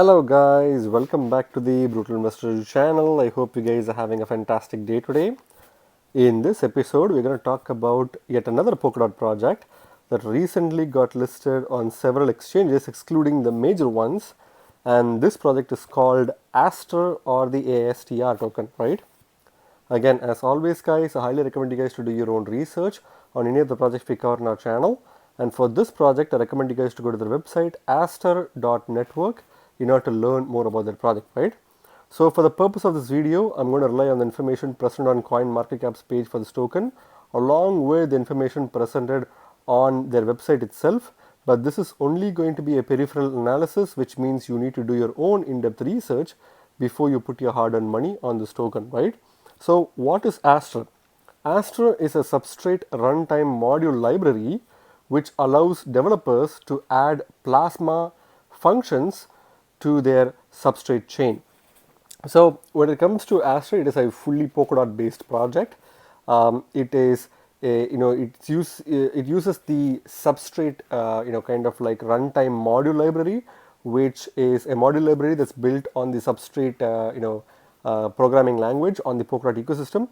Hello guys, welcome back to the Brutal Investor channel. I hope you guys are having a fantastic day today. In this episode, we're going to talk about yet another Polkadot project that recently got listed on several exchanges, excluding the major ones. And this project is called Astar or the ASTR token, right? Again, as always, guys, I highly recommend you guys to do your own research on any of the projects we cover in our channel. And for this project, I recommend you guys to go to their website, astar.network, in order to learn more about their project, right? So for the purpose of this video, I'm going to rely on the information present on CoinMarketCap's page for this token, along with the information presented on their website itself. But this is only going to be a peripheral analysis, which means you need to do your own in-depth research before you put your hard-earned money on this token, right? So what is Astar? Astar is a substrate runtime module library which allows developers to add Plasma functions to their substrate chain. So when it comes to Astar, it is a fully Polkadot based project. It is it uses the substrate kind of like runtime module library, which is a module library that's built on the substrate programming language on the Polkadot ecosystem,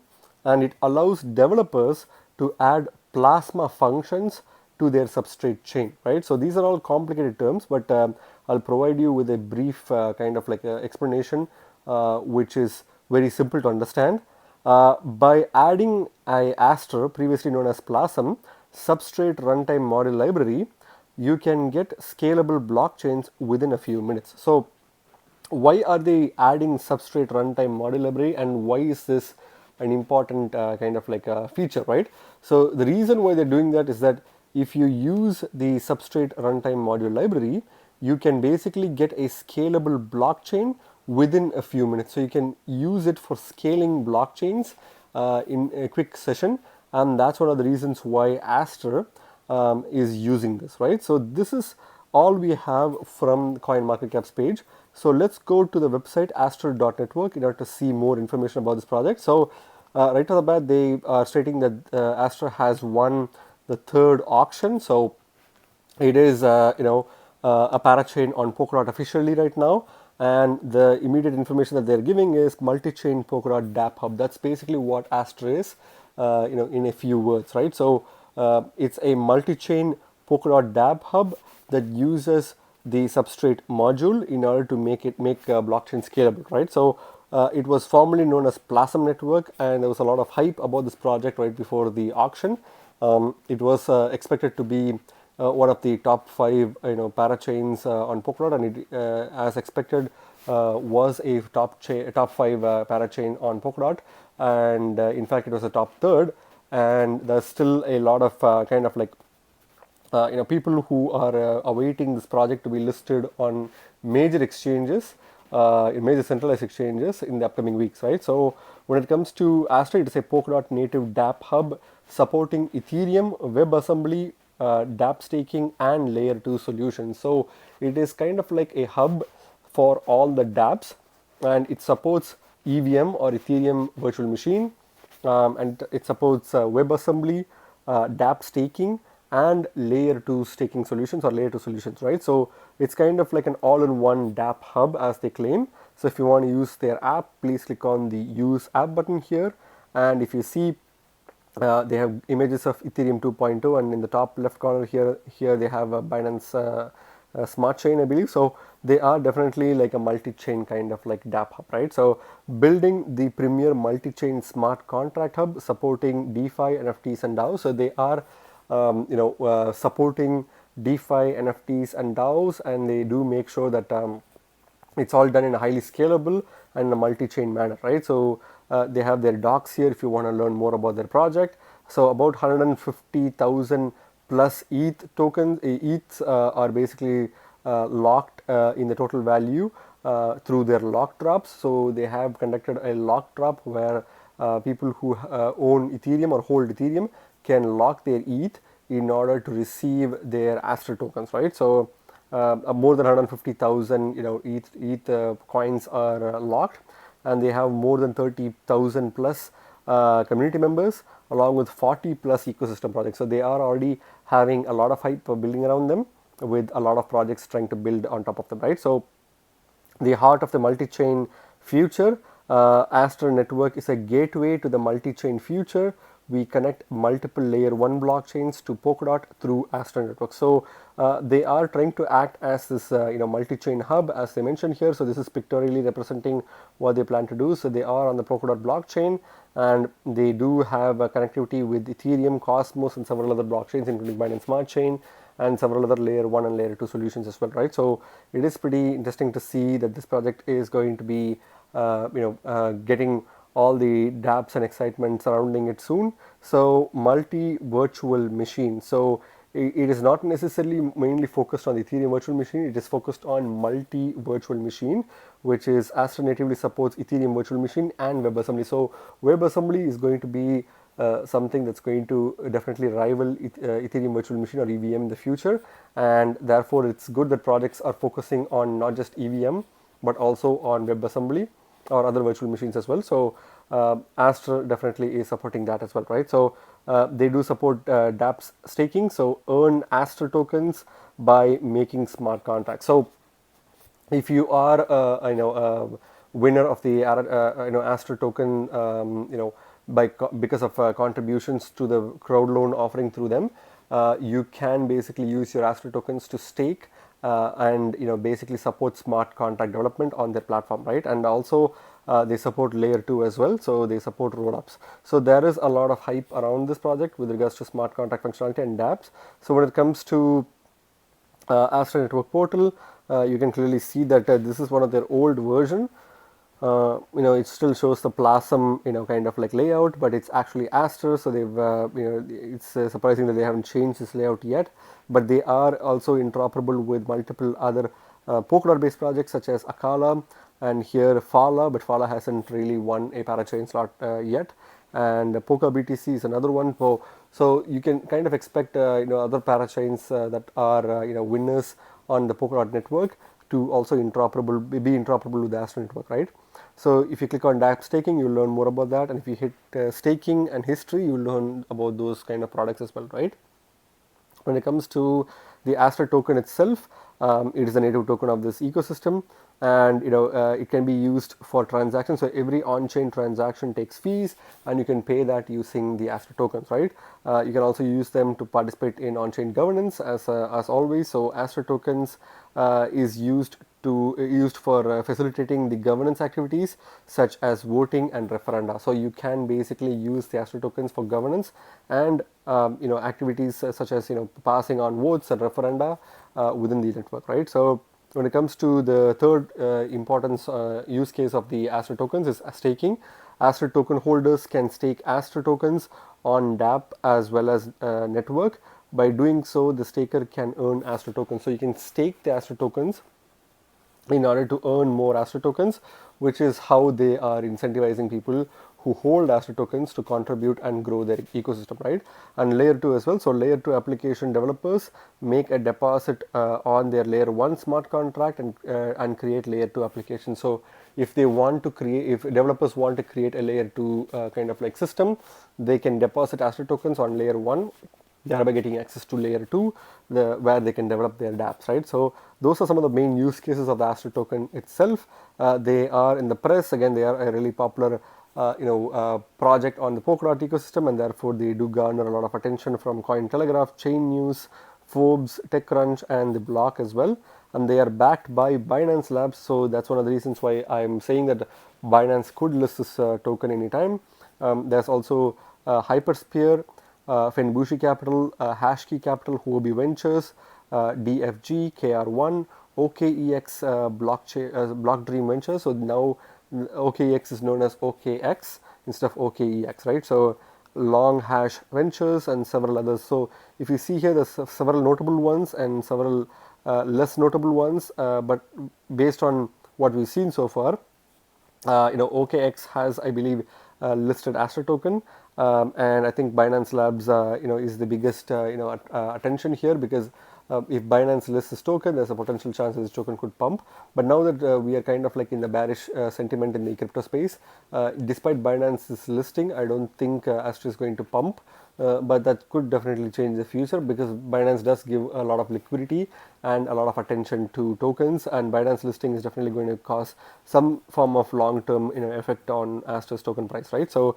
and it allows developers to add Plasma functions to their substrate chain, right? So these are all complicated terms, but I'll provide you with a brief kind of like explanation, which is very simple to understand. By adding a Astar, previously known as Plasm, substrate runtime module library, you can get scalable blockchains within a few minutes. So why are they adding substrate runtime module library, and why is this an important kind of like a feature, right? So the reason why they're doing that is that if you use the substrate runtime module library, you can basically get a scalable blockchain within a few minutes. So you can use it for scaling blockchains in a quick session, and that's one of the reasons why Astar is using this, right? So this is all we have from CoinMarketCap's page. So let's go to the website astar.network in order to see more information about this project. So right off the bat, they are stating that Astar has won the third auction. So it is a parachain on Polkadot officially right now, and the immediate information that they're giving is multi-chain Polkadot dApp hub. That's basically what Astar is, in a few words, right? So it's a multi-chain Polkadot dApp hub that uses the substrate module in order to make blockchain scalable, right? So it was formerly known as Plasm Network, and there was a lot of hype about this project right before the auction. It was expected to be one of the top 5 parachains on Polkadot, and it, as expected, was a top 5 parachain on Polkadot, and in fact it was a top third. And there's still a lot of kind of like people who are awaiting this project to be listed on major exchanges, in major centralized exchanges in the upcoming weeks, right? So when it comes to Astar, it is a Polkadot native dApp hub supporting Ethereum, WebAssembly, dApp staking, and layer 2 solutions. So it is kind of like a hub for all the dApps, and it supports EVM or Ethereum virtual machine, and it supports WebAssembly, dApp staking, and layer 2 staking solutions or layer 2 solutions, right? So it's kind of like an all-in-one dApp hub, as they claim. So if you want to use their app, please click on the use app button here, and if you see they have images of Ethereum 2.0, and in the top left corner here they have a Binance smart chain, I believe. So they are definitely like a multi-chain kind of like dApp hub, right? So building the premier multi-chain smart contract hub supporting DeFi, NFTs, and DAOs. So they are supporting DeFi, NFTs, and DAOs, and they do make sure that it's all done in a highly scalable and a multi-chain manner, right? So they have their docs here if you want to learn more about their project. So about 150,000 plus ETH tokens, ETHs are basically locked in the total value through their lock drops. So they have conducted a lock drop where people who own Ethereum or hold Ethereum can lock their ETH in order to receive their Astar tokens, right? So more than 150,000 ETH coins are locked, and they have more than 30,000 plus community members along with 40 plus ecosystem projects. So they are already having a lot of hype building around them, with a lot of projects trying to build on top of them, right? So the heart of the multi-chain future. Astar network is a gateway to the multi-chain future. We connect multiple layer 1 blockchains to Polkadot through Astar network. So they are trying to act as this multi-chain hub, as they mentioned here. So this is pictorially representing what they plan to do. So they are on the Polkadot blockchain, and they do have a connectivity with Ethereum, Cosmos, and several other blockchains, including Binance Smart Chain and several other layer 1 and layer 2 solutions as well, right? So it is pretty interesting to see that this project is going to be getting all the dApps and excitement surrounding it soon. So multi virtual machine. So it is not necessarily mainly focused on the Ethereum virtual machine. It is focused on multi virtual machine, which is Astar natively supports Ethereum virtual machine and WebAssembly. So WebAssembly is going to be something that's going to definitely rival Ethereum virtual machine or EVM in the future, and therefore it's good that projects are focusing on not just EVM but also on WebAssembly or other virtual machines as well. So Astar definitely is supporting that as well, right? So they do support dApps staking, so earn Astar tokens by making smart contracts. So if you are winner of the Astar token, because of contributions to the crowd loan offering through them, you can basically use your Astar tokens to stake and basically support smart contract development on their platform, right? And also they support layer 2 as well, so they support rollups. So there is a lot of hype around this project with regards to smart contract functionality and dApps. So when it comes to Astar Network Portal, you can clearly see that this is one of their old version. It still shows the Plasm, kind of like layout, but it's actually Astar. So they've, it's surprising that they haven't changed this layout yet. But they are also interoperable with multiple other Polkadot-based projects such as Akala and here Fala, but Fala hasn't really won a parachain slot yet. And Polka BTC is another one. So you can kind of expect other parachains that are winners on the Polkadot network to also be interoperable with the Astar network, right? So if you click on dApp staking, you'll learn more about that, and if you hit staking and history, you'll learn about those kind of products as well, right? When it comes to the Astar token itself, it is a native token of this ecosystem, and it can be used for transactions. So every on-chain transaction takes fees, and you can pay that using the Astar tokens, right? You can also use them to participate in on-chain governance as always. So Astar tokens is used for facilitating the governance activities such as voting and referenda. So you can basically use the Astar tokens for governance and activities such as passing on votes and referenda within the network, right? So when it comes to the third importance use case of the Astar tokens is staking. Astar token holders can stake Astar tokens on dApp as well as network. By doing so, the staker can earn Astar tokens. So you can stake the Astar tokens in order to earn more Astar tokens, which is how they are incentivizing people who hold Astar tokens to contribute and grow their ecosystem, right? And layer 2 as well. So layer 2 application developers make a deposit on their layer 1 smart contract and create layer 2 applications. So if developers want to create a layer 2 kind of like system, they can deposit Astar tokens on layer 1, thereby getting access to layer 2 where they can develop their dApps, right? So those are some of the main use cases of the Astar token itself. They are in the press. Again, they are a really popular project on the Polkadot ecosystem, and therefore they do garner a lot of attention from Cointelegraph, Chain News, Forbes, TechCrunch, and the Block as well. And they are backed by Binance Labs, so that's one of the reasons why I'm saying that Binance could list this token anytime. There's also Hypersphere, Fenbushi Capital, Hashkey Capital, Huobi Ventures, DFG, KR1, OKEX Block Dream Ventures. So now OKEX is known as OKX instead of OKEX, right? So Long Hash Ventures and several others. So if you see here, there's several notable ones and several less notable ones, but based on what we've seen so far, OKX has, I believe, listed Astar token, and I think Binance Labs, is the biggest, attention here, because if Binance lists this token, there's a potential chance that this token could pump. But now that we are kind of like in the bearish sentiment in the crypto space, despite Binance's listing, I don't think Astar is going to pump. but that could definitely change the future because Binance does give a lot of liquidity and a lot of attention to tokens, and Binance listing is definitely going to cause some form of long-term effect on Astar's token price, right? So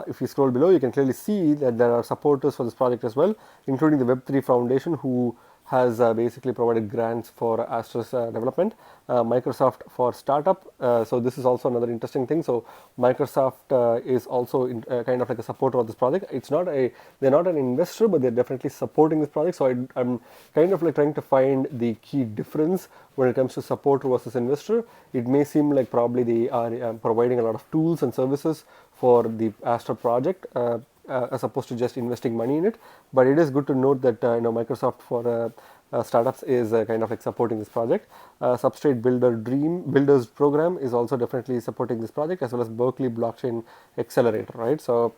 if you scroll below, you can clearly see that there are supporters for this project as well, including the Web3 Foundation, who has basically provided grants for Astar's development. Microsoft for startup. So this is also another interesting thing. So Microsoft is also kind of like a supporter of this project. They're not an investor, but they're definitely supporting this project. So I'm kind of like trying to find the key difference when it comes to supporter versus investor. It may seem like probably they are providing a lot of tools and services for the Astar project, as opposed to just investing money in it. But it is good to note that Microsoft for startups is kind of like supporting this project. Substrate Builders program is also definitely supporting this project, as well as Berkeley Blockchain Accelerator, right? So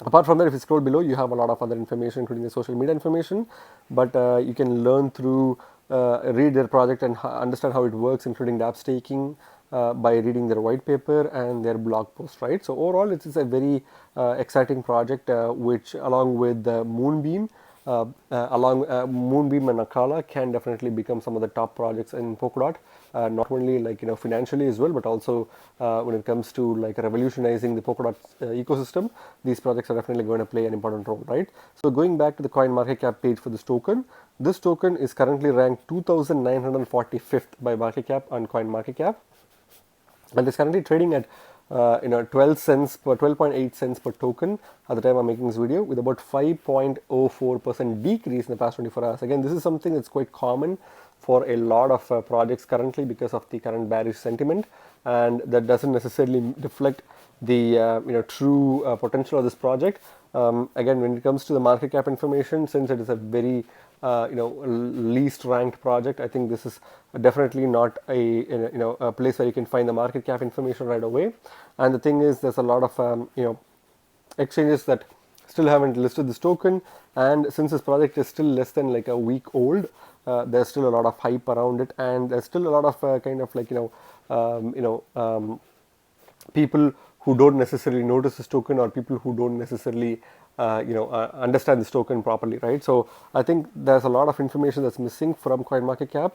apart from that, if you scroll below, you have a lot of other information, including the social media information, but you can learn through, read their project and understand how it works, including dApp staking, by reading their white paper and their blog post, right? So overall, it is a very exciting project, which along with Moonbeam, Moonbeam and Akala can definitely become some of the top projects in Polkadot, not only like financially as well, but also when it comes to like revolutionizing the Polkadot ecosystem. These projects are definitely going to play an important role, right? So going back to the coin market cap page for this token is currently ranked 2,945th by market cap on coin market cap, and it's currently trading at 12.8 cents per token at the time I'm making this video, with about 5.04% decrease in the past 24 hours. Again, this is something that's quite common for a lot of projects currently because of the current bearish sentiment, and that doesn't necessarily reflect the true potential of this project. Again, when it comes to the market cap information, since it is a very least ranked project, I think this is definitely not a place where you can find the market cap information right away. And the thing is, there's a lot of exchanges that still haven't listed this token, and since this project is still less than like a week old, there's still a lot of hype around it, and there's still a lot of kind of like people who don't necessarily notice this token, or people who don't necessarily understand this token properly, right? So I think there's a lot of information that's missing from CoinMarketCap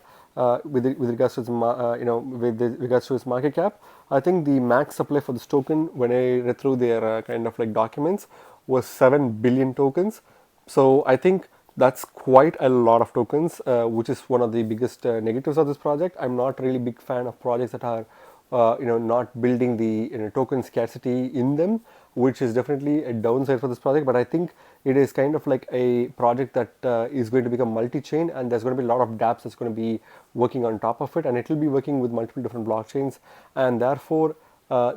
with regards to its market cap. I think the max supply for this token, when I read through their kind of like documents, was 7 billion tokens. So I think that's quite a lot of tokens, which is one of the biggest negatives of this project. I'm not really big fan of projects that are not building the token scarcity in them, which is definitely a downside for this project. But I think it is kind of like a project that is going to become multi-chain, and there's going to be a lot of dApps that's going to be working on top of it, and it will be working with multiple different blockchains, and therefore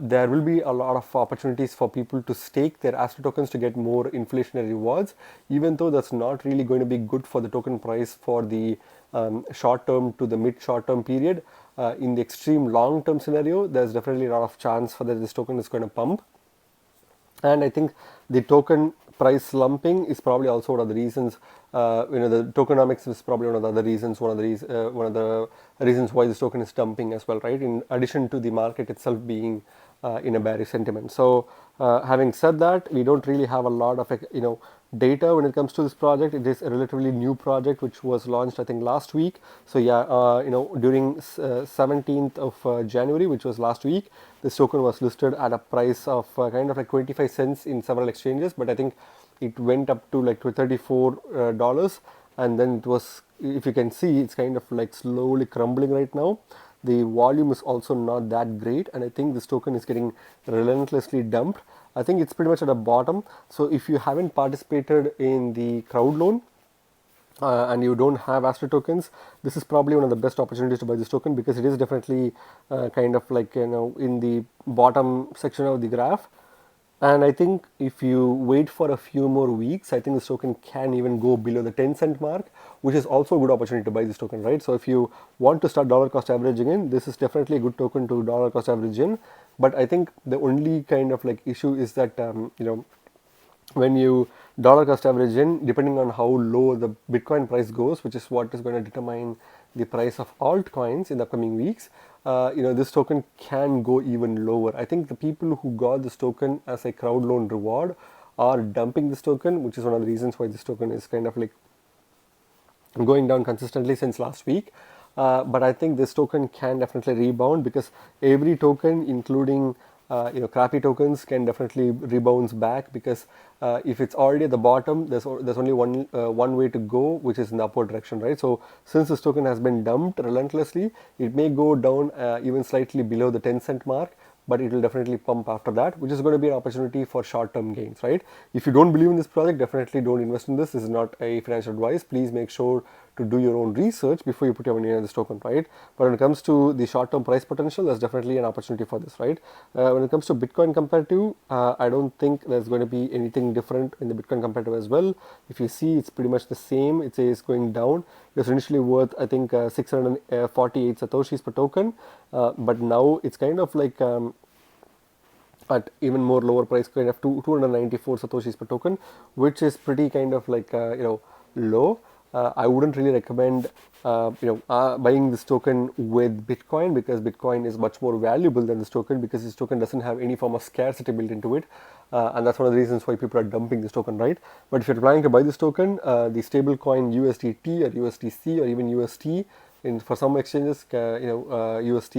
there will be a lot of opportunities for people to stake their Astar tokens to get more inflationary rewards, even though that's not really going to be good for the token price for the short term to the mid short term period. In the extreme long term scenario, there's definitely a lot of chance for that this token is going to pump. And I think the token price slumping is probably also one of the reasons. The tokenomics is probably one of the other reasons. One of the reasons why this token is dumping as well, right? In addition to the market itself being in a bearish sentiment. So, having said that, we don't really have a lot of data when it comes to this project. It is a relatively new project which was launched, I think, last week. So yeah, during 17th of January, which was last week, this token was listed at a price of kind of like 25 cents in several exchanges, but I think it went up to like $34, and then it was, if you can see, it's kind of like slowly crumbling right now. The volume is also not that great, and I think this token is getting relentlessly dumped. I think it's pretty much at the bottom. So if you haven't participated in the crowd loan, and you don't have Astar tokens, this is probably one of the best opportunities to buy this token, because it is definitely kind of like in the bottom section of the graph. And I think if you wait for a few more weeks, I think this token can even go below the 10-cent mark, which is also a good opportunity to buy this token, right? So if you want to start dollar cost averaging in, this is definitely a good token to dollar cost average in. But I think the only kind of like issue is that when you dollar cost average in, depending on how low the Bitcoin price goes, which is what is going to determine the price of altcoins in the coming weeks, this token can go even lower. I think the people who got this token as a crowd loan reward are dumping this token, which is one of the reasons why this token is kind of like going down consistently since last week. But I think this token can definitely rebound because every token, including crappy tokens, can definitely rebounds back because if it's already at the bottom, there's only one way to go, which is in the upward direction, right? So since this token has been dumped relentlessly, it may go down even slightly below the 10-cent mark, but it will definitely pump after that, which is going to be an opportunity for short-term gains, right? If you don't believe in this project, definitely don't invest in this. This is not a financial advice. Please make sure to do your own research before you put your money in this token, right? But when it comes to the short-term price potential, there's definitely an opportunity for this, right? When it comes to Bitcoin comparative, I don't think there's going to be anything different in the Bitcoin comparative as well. If you see, it's pretty much the same. It says going down. It was initially worth, I think, 648 satoshis per token, but now it's kind of like at even more lower price, kind of 294 satoshis per token, which is pretty kind of like low. I wouldn't really recommend buying this token with Bitcoin because Bitcoin is much more valuable than this token because this token doesn't have any form of scarcity built into it, and that's one of the reasons why people are dumping this token, right? But if you're planning to buy this token, the stable coin USDT or USDC or even UST, for some exchanges, UST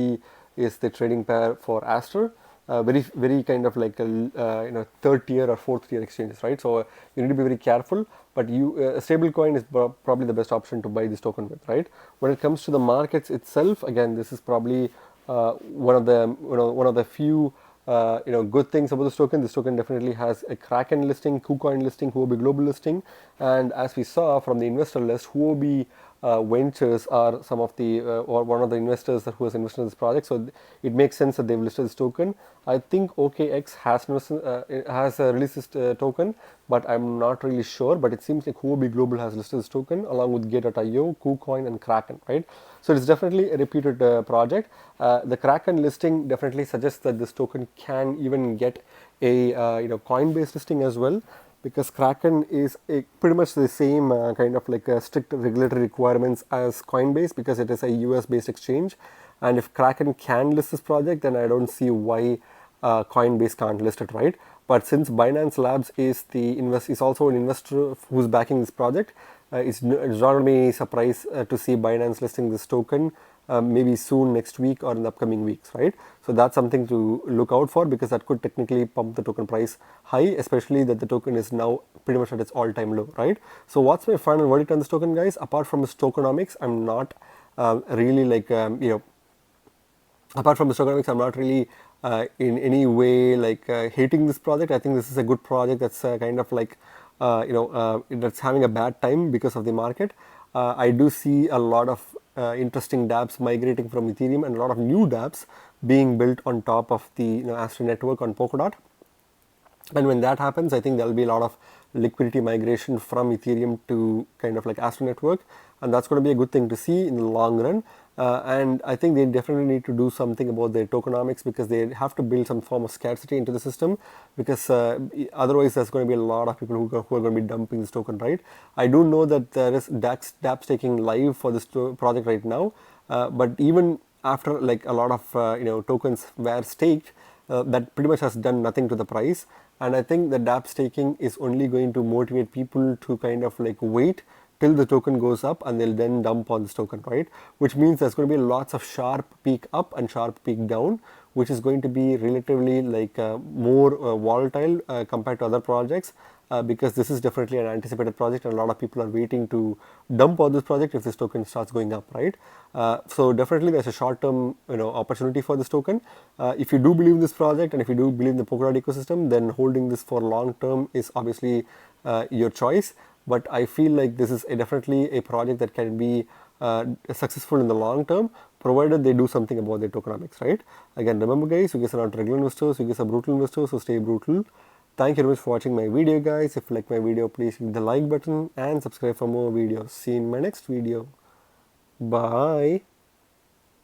is the trading pair for Astar. Very kind of like a third tier or fourth tier exchanges, right? So you need to be very careful. But a stable coin is probably the best option to buy this token with, right? When it comes to the markets itself, again, this is probably one of the few good things about this token. This token definitely has a Kraken listing, KuCoin listing, Huobi Global listing, and as we saw from the investor list, Huobi Ventures are some of the or one of the investors who has invested in this project. So it makes sense that they've listed this token. I think OKX has released this token, but I'm not really sure. But it seems like Huobi Global has listed this token along with Gate.io, KuCoin, and Kraken, right? So it's definitely a reputed project. The Kraken listing definitely suggests that this token can even get a Coinbase listing as well, because Kraken is pretty much the same kind of like strict regulatory requirements as Coinbase because it is a US based exchange. And if Kraken can list this project, then I don't see why Coinbase can't list it, right? But since Binance Labs is also an investor who's backing this project, it's not going to be any surprise to see Binance listing this token maybe soon next week or in the upcoming weeks, right? So that's something to look out for because that could technically pump the token price high, especially that the token is now pretty much at its all-time low, right? So what's my final verdict on this token, guys? Apart from its tokenomics, I'm not really like apart from the tokenomics, I'm not really in any way like hating this project. I think this is a good project that's kind of like that's having a bad time because of the market. I do see a lot of interesting dApps migrating from Ethereum and a lot of new dApps being built on top of the Astar network on Polkadot. And when that happens, I think there'll be a lot of liquidity migration from Ethereum to kind of like Astar network, and that's going to be a good thing to see in the long run. And I think they definitely need to do something about their tokenomics because they have to build some form of scarcity into the system because otherwise there's going to be a lot of people who are going to be dumping this token, right? I do know that there is dApp staking live for this project right now, but even after like a lot of tokens were staked, that pretty much has done nothing to the price. And I think the dApp staking is only going to motivate people to kind of like wait till the token goes up and they'll then dump on this token, right? Which means there's going to be lots of sharp peak up and sharp peak down, which is going to be relatively like more volatile compared to other projects. Because this is definitely an anticipated project and a lot of people are waiting to dump on this project if this token starts going up, right? So definitely there's a short-term opportunity for this token. If you do believe in this project and if you do believe in the Polkadot ecosystem, then holding this for long-term is obviously your choice. But I feel like this is definitely a project that can be successful in the long term, provided they do something about their tokenomics, right? Again, remember guys, you guys are not regular investors, you guys are brutal investors, so stay brutal. Thank you very much for watching my video, guys. If you like my video, please hit the like button and subscribe for more videos. See you in my next video. Bye.